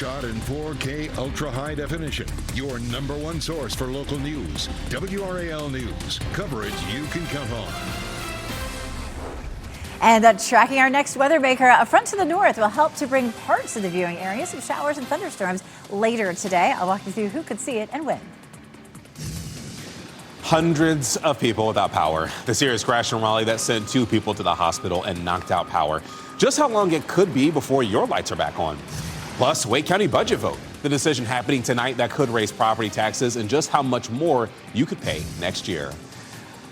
shot in 4K ultra high definition. Your number one source for local news. WRAL News. Coverage you can count on. And tracking our next weather maker, a front to the north will help to bring parts of the viewing area some showers and thunderstorms later today. I'll walk you through who could see it and when. Hundreds of people without power. The serious crash in Raleigh that sent 2 people to the hospital and knocked out power. Just how long it could be before your lights are back on. Plus, Wake County budget vote. The decision happening tonight that could raise property taxes and just how much more you could pay next year.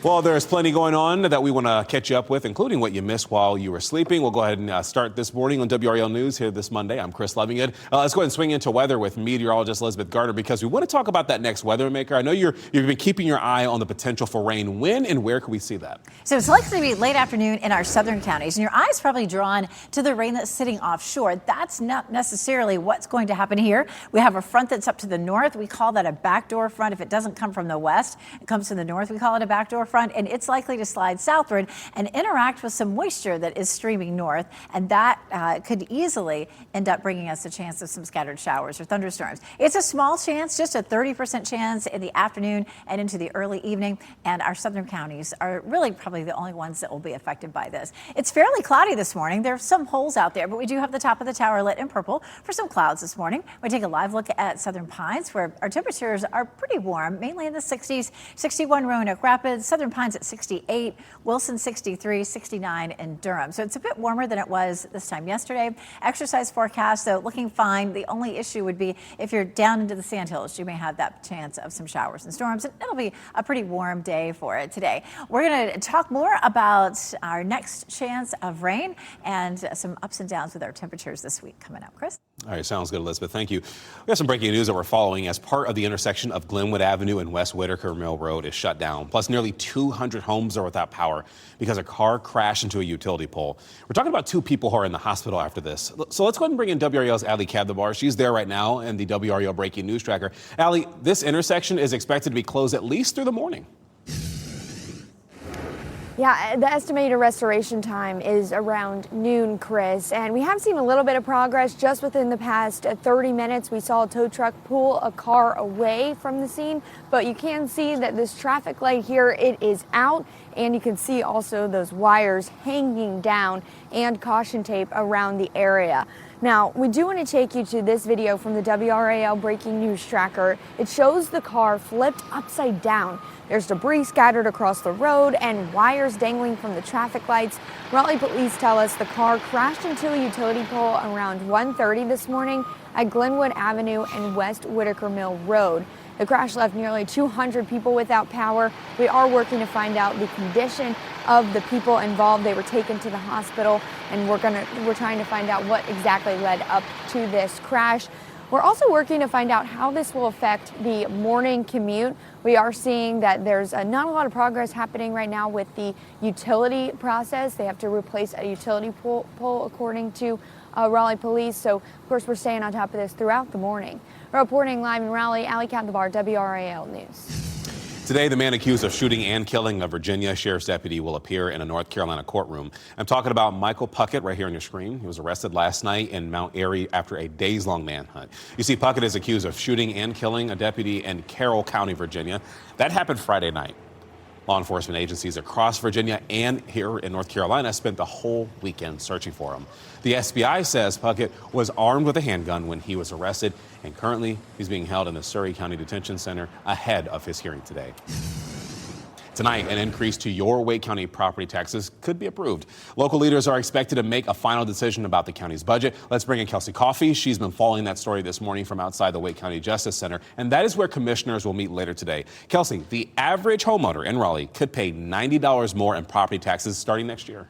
Well, there's plenty going on that we want to catch you up with, including what you missed while you were sleeping. We'll go ahead and start this morning on WRAL News here this Monday. I'm Chris Lovinggood. Let's go ahead and swing into weather with meteorologist Elizabeth Gardner because we want to talk about that next weather maker. I know you've been keeping your eye on the potential for rain. When and where can we see that? So it's likely to be late afternoon in our southern counties, and your eye's probably drawn to the rain that's sitting offshore. That's not necessarily what's going to happen here. We have a front that's up to the north. We call that a backdoor front. If it doesn't come from the west, it comes from the north. We call it a backdoor front, and it's likely to slide southward and interact with some moisture that is streaming north, and that could easily end up bringing us a chance of some scattered showers or thunderstorms. It's a small chance, just a 30% chance in the afternoon and into the early evening, and our southern counties are really probably the only ones that will be affected by this. It's fairly cloudy this morning. There are some holes out there, but we do have the top of the tower lit in purple for some clouds this morning. We take a live look at Southern Pines, where our temperatures are pretty warm, mainly in the 60s. 61 Roanoke Rapids, Southern Pines at 68, Wilson 63, 69 in Durham. So it's a bit warmer than it was this time yesterday. Exercise forecast, though, looking fine. The only issue would be if you're down into the sandhills, you may have that chance of some showers and storms. And it'll be a pretty warm day for it today. We're going to talk more about our next chance of rain and some ups and downs with our temperatures this week coming up. Chris? All right, sounds good, Elizabeth. Thank you. We have some breaking news that we're following as part of the intersection of Glenwood Avenue and West Whitaker Mill Road is shut down. Plus, nearly 200 homes are without power because a car crashed into a utility pole. We're talking about 2 people who are in the hospital after this. So let's go ahead and bring in WRAL's Ali Kadhabar. She's there right now in the WRAL Breaking News Tracker. Ali, this intersection is expected to be closed at least through the morning. Yeah, the estimated restoration time is around noon, Chris, and we have seen a little bit of progress just within the past 30 minutes. We saw a tow truck pull a car away from the scene, but you can see that this traffic light here, it is out, and you can see also those wires hanging down and caution tape around the area. Now, we do want to take you to this video from the WRAL Breaking News Tracker. It shows the car flipped upside down. There's debris scattered across the road and wires dangling from the traffic lights. Raleigh police tell us the car crashed into a utility pole around 1:30 this morning at Glenwood Avenue and West Whitaker Mill Road. The crash left nearly 200 people without power. We are working to find out the condition of the people involved. They were taken to the hospital, and we're trying to find out what exactly led up to this crash. We're also working to find out how this will affect the morning commute. We are seeing that there's not a lot of progress happening right now with the utility process. They have to replace a utility pole according to Raleigh police. So, of course, we're staying on top of this throughout the morning. Reporting live in Raleigh, Ali Kadhabar, WRAL News. Today, the man accused of shooting and killing a Virginia sheriff's deputy will appear in a North Carolina courtroom. I'm talking about Michael Puckett right here on your screen. He was arrested last night in Mount Airy after a days-long manhunt. You see, Puckett is accused of shooting and killing a deputy in Carroll County, Virginia. That happened Friday night. Law enforcement agencies across Virginia and here in North Carolina spent the whole weekend searching for him. The FBI says Puckett was armed with a handgun when he was arrested, and currently he's being held in the Surrey County Detention Center ahead of his hearing today. Tonight, an increase to your Wake County property taxes could be approved. Local leaders are expected to make a final decision about the county's budget. Let's bring in Kelsey Coffey. She's been following that story this morning from outside the Wake County Justice Center, and that is where commissioners will meet later today. Kelsey, the average homeowner in Raleigh could pay $90 more in property taxes starting next year.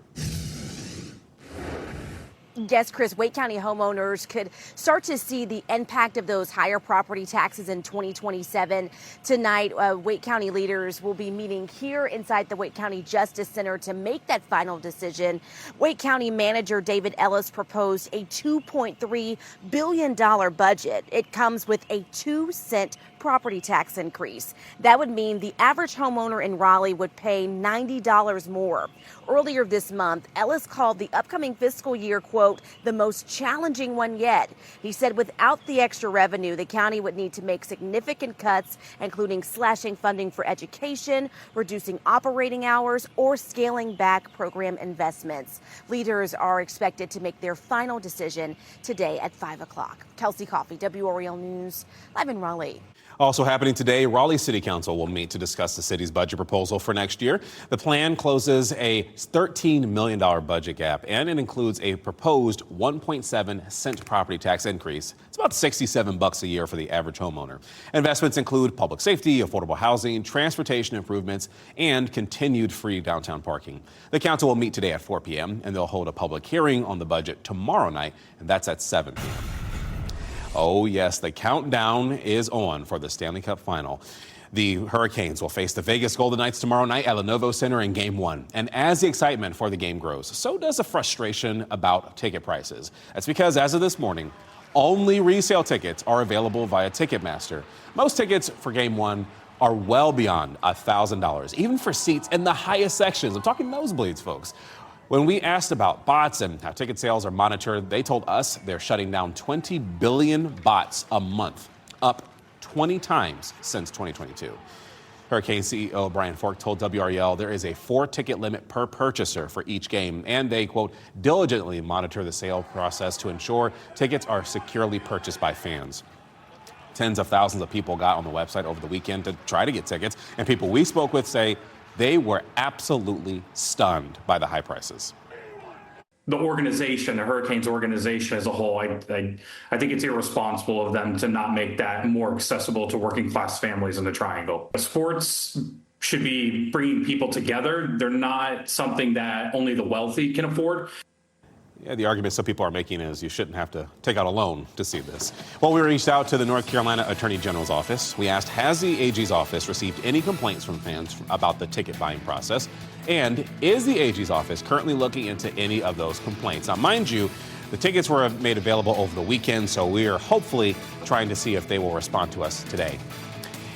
Yes, Chris, Wake County homeowners could start to see the impact of those higher property taxes in 2027. Tonight, Wake County leaders will be meeting here inside the Wake County Justice Center to make that final decision. Wake County Manager David Ellis proposed a $2.3 billion budget. It comes with a 2-cent property tax increase. That would mean the average homeowner in Raleigh would pay $90 more. Earlier this month, Ellis called the upcoming fiscal year, quote, the most challenging one yet. He said without the extra revenue, the county would need to make significant cuts, including slashing funding for education, reducing operating hours, or scaling back program investments. Leaders are expected to make their final decision today at 5 o'clock. Kelsey Coffey, WRAL News, live in Raleigh. Also happening today, Raleigh City Council will meet to discuss the city's budget proposal for next year. The plan closes a $13 million budget gap, and it includes a proposed 1.7-cent property tax increase. It's about $67 a year for the average homeowner. Investments include public safety, affordable housing, transportation improvements, and continued free downtown parking. The council will meet today at 4 p.m., and they'll hold a public hearing on the budget tomorrow night, and that's at 7 p.m. Oh, yes, the countdown is on for the Stanley Cup final. The Hurricanes will face the Vegas Golden Knights tomorrow night at Lenovo Center in Game 1. And as the excitement for the game grows, so does the frustration about ticket prices. That's because as of this morning, only resale tickets are available via Ticketmaster. Most tickets for Game 1 are well beyond $1,000, even for seats in the highest sections. I'm talking nosebleeds, folks. When we asked about bots and how ticket sales are monitored, they told us they're shutting down 20 billion bots a month, up 20 times since 2022. Hurricane CEO Brian Fork told WRAL there is a 4-ticket limit per purchaser for each game, and they, quote, diligently monitor the sale process to ensure tickets are securely purchased by fans. Tens of thousands of people got on the website over the weekend to try to get tickets, and people we spoke with say they were absolutely stunned by the high prices. The organization, the Hurricanes organization as a whole, I think it's irresponsible of them to not make that more accessible to working class families in the Triangle. Sports should be bringing people together. They're not something that only the wealthy can afford. Yeah, the argument some people are making is you shouldn't have to take out a loan to see this. Well, we reached out to the North Carolina Attorney General's office. We asked, has the AG's office received any complaints from fans about the ticket buying process? And is the AG's office currently looking into any of those complaints? Now, mind you, the tickets were made available over the weekend, so we are hopefully trying to see if they will respond to us today.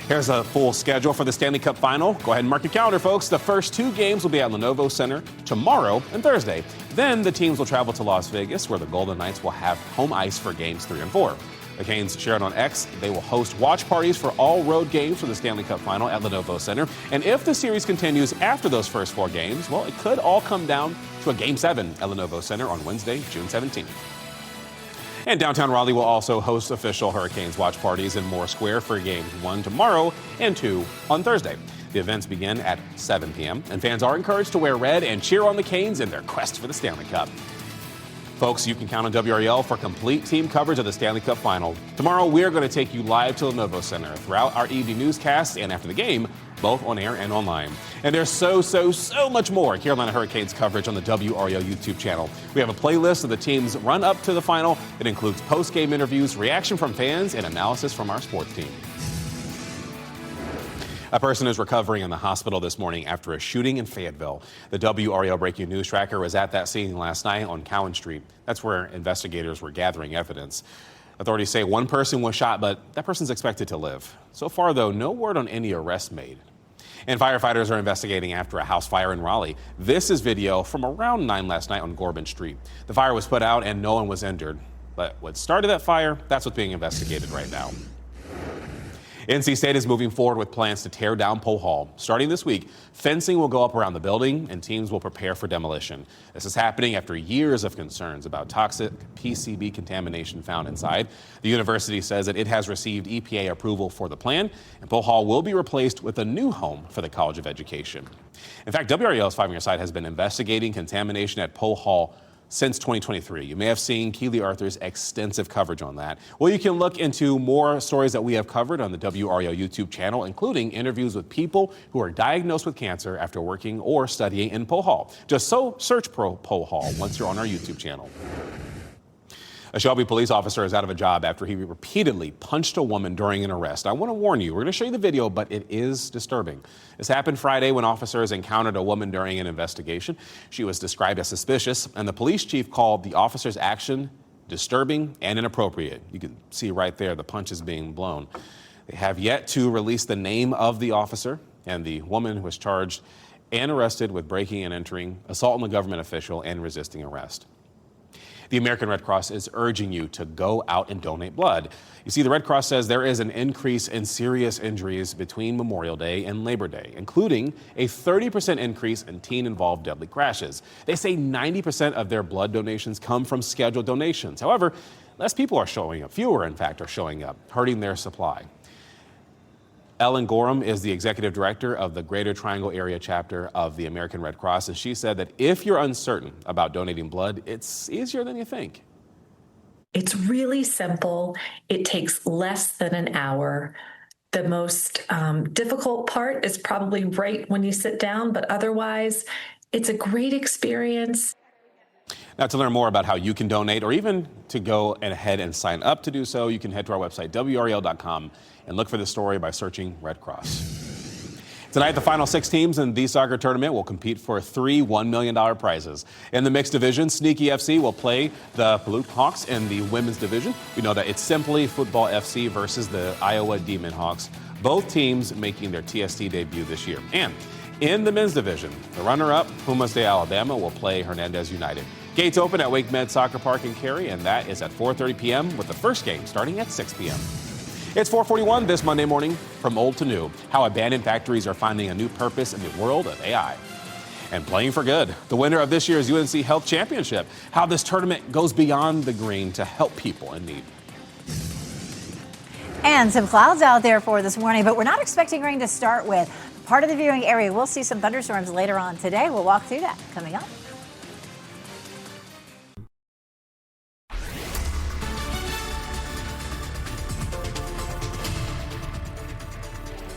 Here's a full schedule for the Stanley Cup final. Go ahead and mark your calendar, folks. The first 2 games will be at Lenovo Center tomorrow and Thursday. Then the teams will travel to Las Vegas, where the Golden Knights will have home ice for games 3 and 4. The Canes shared on X. They will host watch parties for all road games for the Stanley Cup final at Lenovo Center. And if the series continues after those first 4 games, well, it could all come down to a Game 7 at Lenovo Center on Wednesday, June 17th. And downtown Raleigh will also host official Hurricanes watch parties in Moore Square for games 1 tomorrow and 2 on Thursday. The events begin at 7 p.m., and fans are encouraged to wear red and cheer on the Canes in their quest for the Stanley Cup. Folks, you can count on WRAL for complete team coverage of the Stanley Cup final. Tomorrow, we're going to take you live to Lenovo Center throughout our evening newscasts and after the game, both on air and online. And there's so much more Carolina Hurricanes coverage on the WRAL YouTube channel. We have a playlist of the team's run up to the final. It includes post-game interviews, reaction from fans, and analysis from our sports team. A person is recovering in the hospital this morning after a shooting in Fayetteville. The WRAL Breaking News Tracker was at that scene last night on Cowan Street. That's where investigators were gathering evidence. Authorities say one person was shot, but that person's expected to live. So far, though, no word on any arrests made. And firefighters are investigating after a house fire in Raleigh. This is video from around 9 last night on Gorman Street. The fire was put out and no one was injured. But what started that fire, that's what's being investigated right now. NC State is moving forward with plans to tear down Poe Hall. Starting this week, fencing will go up around the building and teams will prepare for demolition. This is happening after years of concerns about toxic PCB contamination found inside. The university says that it has received EPA approval for the plan, and Poe Hall will be replaced with a new home for the College of Education. In fact, WRAL's 5 on Your Side has been investigating contamination at Poe Hall since 2023. You may have seen Keely Arthur's extensive coverage on that. Well, you can look into more stories that we have covered on the WRAL YouTube channel, including interviews with people who are diagnosed with cancer after working or studying in Poe Hall. Just search Poe Hall once you're on our YouTube channel. A Shelby police officer is out of a job after he repeatedly punched a woman during an arrest. I want to warn you, we're going to show you the video, but it is disturbing. This happened Friday when officers encountered a woman during an investigation. She was described as suspicious, and the police chief called the officer's action disturbing and inappropriate. You can see right there the punches being blown. They have yet to release the name of the officer and the woman who was charged and arrested with breaking and entering, assault on a government official, and resisting arrest. The American Red Cross is urging you to go out and donate blood. You see, the Red Cross says there is an increase in serious injuries between Memorial Day and Labor Day, including a 30% increase in teen-involved deadly crashes. They say 90% of their blood donations come from scheduled donations. However, less people are showing up. Fewer, in fact, are showing up, hurting their supply. Ellen Gorham is the executive director of the Greater Triangle Area chapter of the American Red Cross, and she said that if you're uncertain about donating blood, it's easier than you think. It's really simple. It takes less than an hour. The most difficult part is probably right when you sit down, but otherwise, it's a great experience. Now, to learn more about how you can donate or even to go ahead and sign up to do so, you can head to our website, WRAL.com, and look for the story by searching Red Cross. Tonight, the final 6 teams in the soccer tournament will compete for 3 $1 million prizes. In the mixed division, Sneaky FC will play the Palouse Hawks in the women's division. We know that it's Simply Football FC versus the Iowa Demon Hawks, both teams making their TST debut this year. And in the men's division, the runner-up, Pumas de Alabama, will play Hernandez United. Gates open at Wake Med Soccer Park in Cary, and that is at 4:30 p.m. with the first game starting at 6 p.m. It's 4:41 this Monday morning. From old to new, how abandoned factories are finding a new purpose in the world of AI. And playing for good, the winner of this year's UNC Health Championship, how this tournament goes beyond the green to help people in need. And some clouds out there for this morning, but we're not expecting rain to start with. Part of the viewing area, we'll see some thunderstorms later on today. We'll walk through that coming up.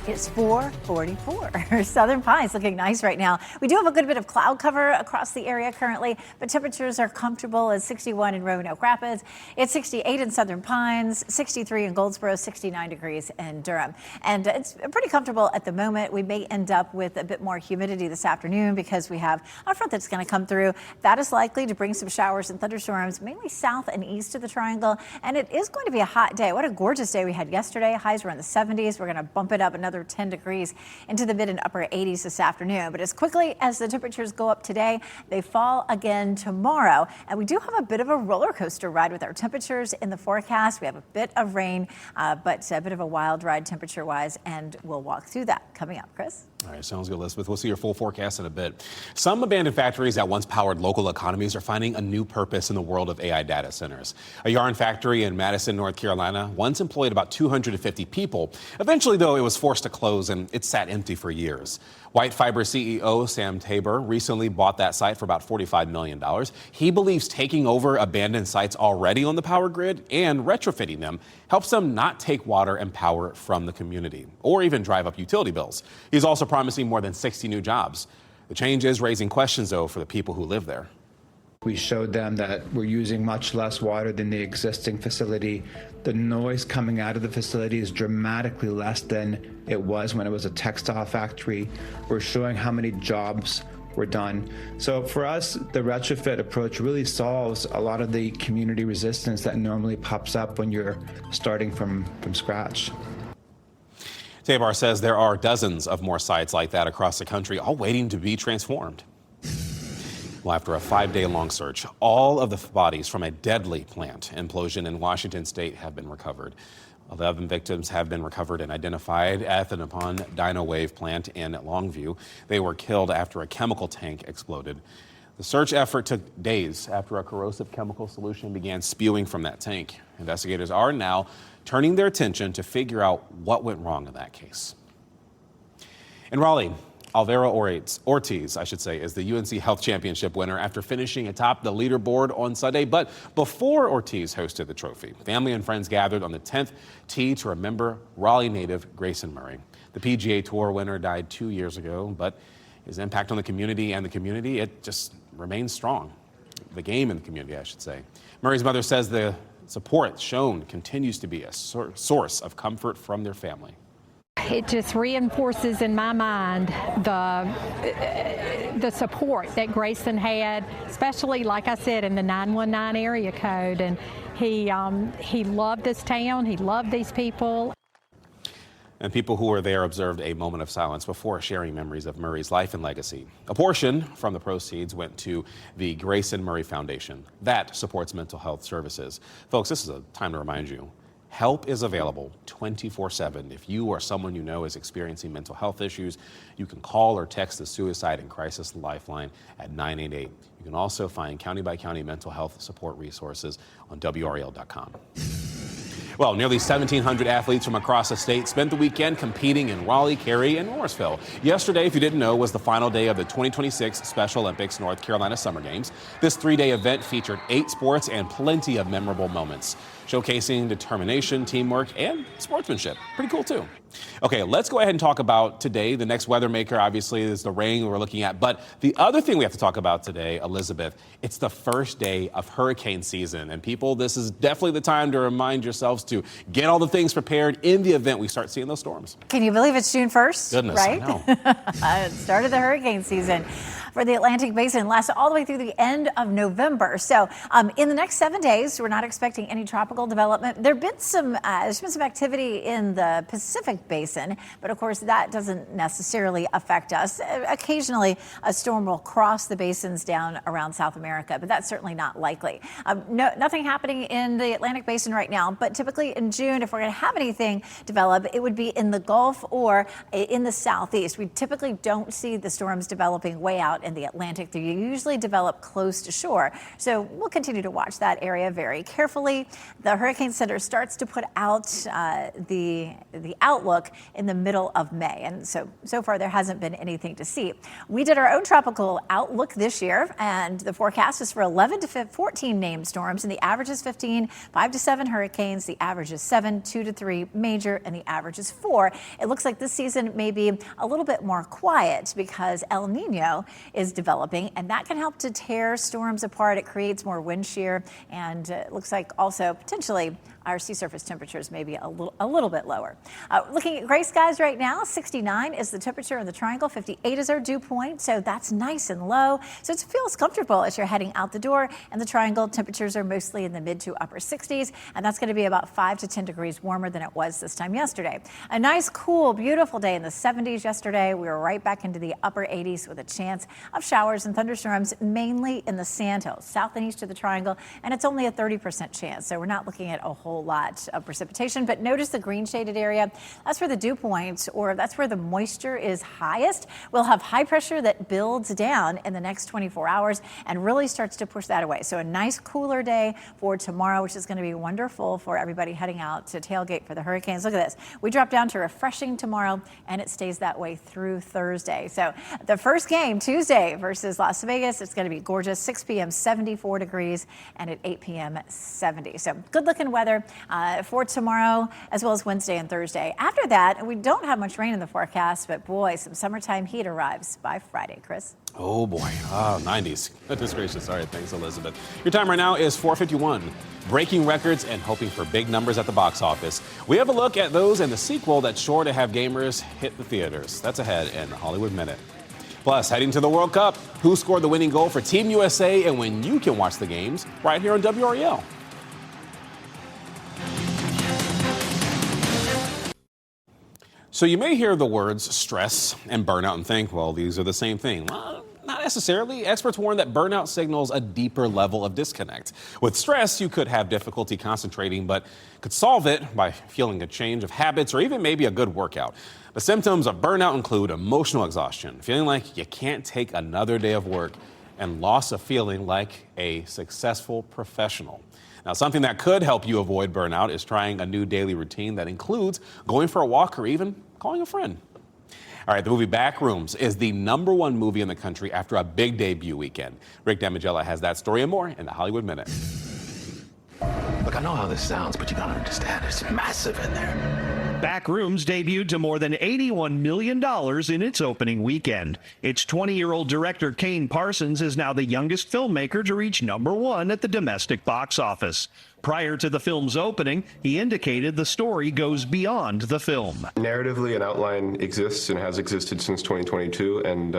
It's 4:44. Southern Pines looking nice right now. We do have a good bit of cloud cover across the area currently, but temperatures are comfortable at 61 in Roanoke Rapids. It's 68 in Southern Pines, 63 in Goldsboro, 69 degrees in Durham. And it's pretty comfortable at the moment. We may end up with a bit more humidity this afternoon because we have a front that's going to come through. That is likely to bring some showers and thunderstorms, mainly south and east of the triangle. And it is going to be a hot day. What a gorgeous day we had yesterday. Highs were in the 70s. We're going to bump it up another 10 degrees into the mid and upper 80s this afternoon. But as quickly as the temperatures go up today, they fall again tomorrow. And we do have a bit of a roller coaster ride with our temperatures in the forecast. We have a bit of rain, but a bit of a wild ride temperature wise. And we'll walk through that coming up. Chris? All right, sounds good, Elizabeth. We'll see your full forecast in a bit. Some abandoned factories that once powered local economies are finding a new purpose in the world of AI data centers. A yarn factory in Madison, North Carolina, once employed about 250 people. Eventually, though, it was forced to close and it sat empty for years. White Fiber CEO Sam Tabor recently bought that site for about $45 million. He believes taking over abandoned sites already on the power grid and retrofitting them helps them not take water and power from the community or even drive up utility bills. He's also promising more than 60 new jobs. The change is raising questions, though, for the people who live there. We showed them that we're using much less water than the existing facility. The noise coming out of the facility is dramatically less than it was when it was a textile factory. We're showing how many jobs were done. So for us, the retrofit approach really solves a lot of the community resistance that normally pops up when you're starting from scratch. Tabor says there are dozens of more sites like that across the country, all waiting to be transformed. Well, after a 5-day-long search, all of the bodies from a deadly plant implosion in Washington state have been recovered. 11 victims have been recovered and identified at the Nippon Dino Wave plant in Longview. They were killed after a chemical tank exploded. The search effort took days after a corrosive chemical solution began spewing from that tank. Investigators are now turning their attention to figure out what went wrong in that case. In Raleigh, Alvaro Ortiz, is the UNC Health Championship winner after finishing atop the leaderboard on Sunday. But before Ortiz hosted the trophy, family and friends gathered on the 10th tee to remember Raleigh native Grayson Murray. The PGA Tour winner died 2 years ago, but his impact on the community it just remains strong. The game in the community, I should say. Murray's mother says the support shown continues to be a source of comfort from their family. It just reinforces in my mind the support that Grayson had, especially, like I said, in the 919 area code. And he loved this town. He loved these people. And people who were there observed a moment of silence before sharing memories of Murray's life and legacy. A portion from the proceeds went to the Grayson Murray Foundation. That supports mental health services. Folks, this is a time to remind you, help is available 24/7. If you or someone you know is experiencing mental health issues, you can call or text the Suicide and Crisis Lifeline at 988. You can also find county-by-county mental health support resources on WRAL.com. Well, nearly 1,700 athletes from across the state spent the weekend competing in Raleigh, Cary, and Morrisville. Yesterday, if you didn't know, was the final day of the 2026 Special Olympics North Carolina Summer Games. This three-day event featured 8 sports and plenty of memorable moments, showcasing determination, teamwork, and sportsmanship. Pretty cool, too. Okay, let's go ahead and talk about today. The next weather maker, obviously, is the rain we're looking at. But the other thing we have to talk about today, Elizabeth, it's the first day of hurricane season. And people, this is definitely the time to remind yourselves to get all the things prepared in the event we start seeing those storms. Can you believe it's June 1st? Goodness, right? I know. It started the hurricane season for the Atlantic Basin, lasts all the way through the end of November. So in the next 7 days, we're not expecting any tropical development. There's been some activity in the Pacific Basin, but of course that doesn't necessarily affect us. Occasionally a storm will cross the basins down around South America, but that's certainly not likely. Nothing happening in the Atlantic Basin right now, but typically in June, if we're going to have anything develop, it would be in the Gulf or in the southeast. We typically don't see the storms developing way out in the Atlantic. They usually develop close to shore. So we'll continue to watch that area very carefully. The Hurricane Center starts to put out the outlook in the middle of May. And so far there hasn't been anything to see. We did our own tropical outlook this year, and the forecast is for 11 to 14 named storms, and the average is 15, 5 to 7 hurricanes. The average is 7, 2 to 3 major, and the average is 4. It looks like this season may be a little bit more quiet because El Nino is developing, and that can help to tear storms apart. It creates more wind shear, and it looks like also potentially our sea surface temperatures may be a little bit lower. Looking at gray skies right now, 69 is the temperature in the triangle, 58 is our dew point, so that's nice and low. So it feels comfortable as you're heading out the door. And the triangle temperatures are mostly in the mid to upper 60s, and that's going to be about 5 to 10 degrees warmer than it was this time yesterday. A nice, cool, beautiful day in the 70s yesterday. We were right back into the upper 80s with a chance of showers and thunderstorms, mainly in the Sandhills, south and east of the triangle, and it's only a 30% chance. So we're not looking at a whole lot of precipitation, but notice the green shaded area. That's where the dew point, or that's where the moisture is highest. We'll have high pressure that builds down in the next 24 hours and really starts to push that away. So a nice cooler day for tomorrow, which is going to be wonderful for everybody heading out to tailgate for the hurricanes. Look at this. We drop down to refreshing tomorrow, and it stays that way through Thursday. So the first game, Tuesday versus Las Vegas, it's going to be gorgeous. 6 p.m., 74 degrees, and at 8 p.m., 70. So good looking weather for tomorrow, as well as Wednesday and Thursday. After that, we don't have much rain in the forecast, but boy, some summertime heat arrives by Friday. Chris? Oh boy, 90s. Goodness gracious. All right, thanks, Elizabeth. Your time right now is 4:51. Breaking records and hoping for big numbers at the box office. We have a look at those and the sequel that's sure to have gamers hit the theaters. That's ahead in Hollywood Minute. Plus, heading to the World Cup, who scored the winning goal for Team USA and when you can watch the games right here on WRAL. So you may hear the words stress and burnout and think, well, these are the same thing. Well, not necessarily. Experts warn that burnout signals a deeper level of disconnect. With stress, you could have difficulty concentrating, but could solve it by feeling a change of habits or even maybe a good workout. The symptoms of burnout include emotional exhaustion, feeling like you can't take another day of work, and loss of feeling like a successful professional. Now, something that could help you avoid burnout is trying a new daily routine that includes going for a walk or even calling a friend. All right, the movie Backrooms is the #1 movie in the country after a big debut weekend. Rick Damigella has that story and more in the Hollywood Minute. Look, I know how this sounds, but you gotta understand, it's massive in there. Backrooms debuted to more than $81 million in its opening weekend. Its 20-year-old director Kane Parsons is now the youngest filmmaker to reach #1 at the domestic box office. Prior to the film's opening, he indicated the story goes beyond the film. Narratively, an outline exists and has existed since 2022, and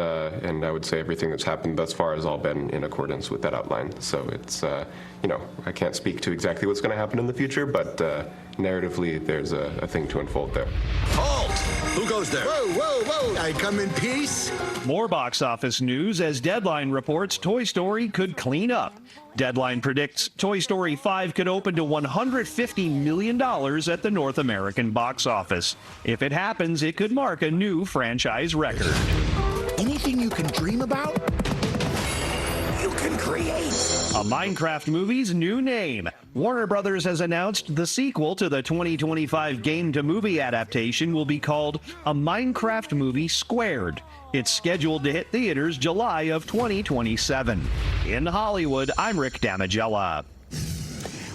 I would say everything that's happened thus far has all been in accordance with that outline. So it's, I can't speak to exactly what's going to happen in the future, but narratively, there's a thing to unfold there. Halt! Who goes there? Whoa, whoa, whoa. I come in peace. More box office news as Deadline reports Toy Story could clean up. Deadline predicts Toy Story 5 could open to $150 million at the North American box office. If it happens, it could mark a new franchise record. Anything you can dream about, you can create. A Minecraft movie's new name. Warner Brothers has announced the sequel to the 2025 game-to-movie adaptation will be called A Minecraft Movie Squared. It's scheduled to hit theaters July of 2027. In Hollywood, I'm Rick Damigella.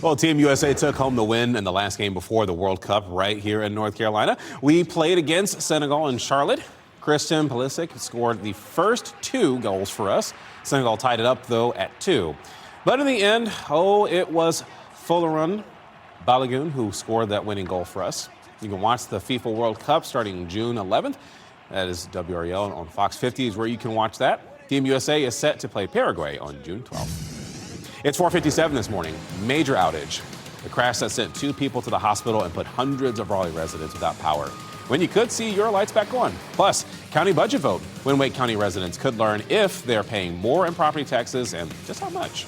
Well, Team USA took home the win in the last game before the World Cup right here in North Carolina. We played against Senegal in Charlotte. Christian Pulisic scored the first 2 goals for us. Senegal tied it up, though, at 2. But in the end, it was Folarin Balogun who scored that winning goal for us. You can watch the FIFA World Cup starting June 11th. That is WRAL on Fox 50 is where you can watch that. Team USA is set to play Paraguay on June 12th. It's 4:57 this morning. Major outage. The crash that sent 2 people to the hospital and put hundreds of Raleigh residents without power. When you could see your lights back on. Plus, county budget vote. When Wake County residents could learn if they're paying more in property taxes and just how much.